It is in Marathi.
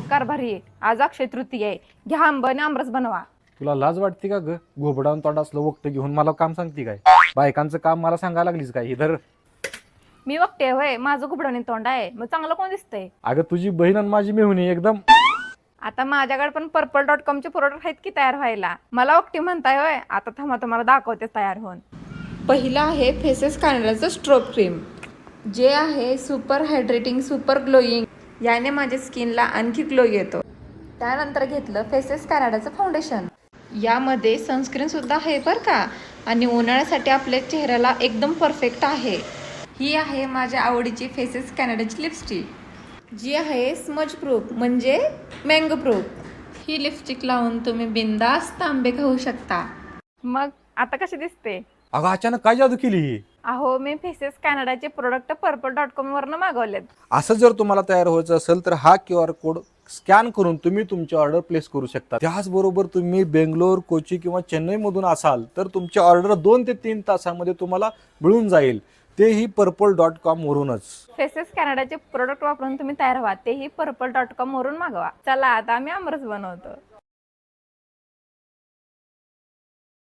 नमस्कार भारी. आज अक्षय तृतीय आहे. घ्या आंबाने आमरस बनवा. तुला लाज वाटते का ग? घोबडावून तोंड असलं वक्त घेऊन मला काम सांगते काय? बायकांचं काम मला सांगायला लागलीस काय? इधर मी बघते होय, माझं घुबडाने तोंड आहे, मग चांगलं कोण दिसतंय? अगं तुझी बहीण आणि माझी मेहुणी एकदम. आता माझ्याकडे पण purple.com प्रोडक्ट आहेत की तयार व्हायला. मला वक्ती म्हणताय होय, आता थांबा तुम्हाला दाखवते तयार होऊन. पहिलं आहे फेसेस कॅनडाचं स्ट्रोब क्रीम, जे आहे सुपर हायड्रेटिंग सुपर ग्लोईंग. याने माझ्या स्किनला आणखी ग्लो येतो. त्यानंतर घेतलं फेसेस कॅनडाचं फाउंडेशन. यामध्ये सनस्क्रीन सुद्धा आहे बरं का, आणि उन्हाळ्यासाठी आपल्या चेहऱ्याला एकदम परफेक्ट आहे. ही आहे माझ्या आवडीची फेसेस कॅनडाची लिपस्टिक, जी आहे स्मज प्रूफ म्हणजे मँगो प्रूफ. ही लिपस्टिक लावून तुम्ही बिंदास्त आंबे खाऊ शकता. मग आता कशी दिसते? अगं अचानक काय जादू केली ही? अहो, मी फेसेस कॅनडाचे प्रोडक्ट purple.com वरनं मागवलेत. असं जर तुम्हाला तयार व्हायचं असेल तर हा QR कोड स्कॅन करून तुम्ही तुमची ऑर्डर प्लेस करू शकता. त्याचबरोबर तुम्ही बेंगलोर, कोची किंवा चेन्नईमधून असाल तर तुमची ऑर्डर 2 ते 3 तासामध्ये तुम्हाला मिळून जाईल, तेही purple.com वरूनच. फेसेस कॅनडाचे प्रोडक्ट वापरून तुम्ही तयार व्हा, तेही purple.com वरून मागवा. चला आता आम्ही आमरस बनवतो.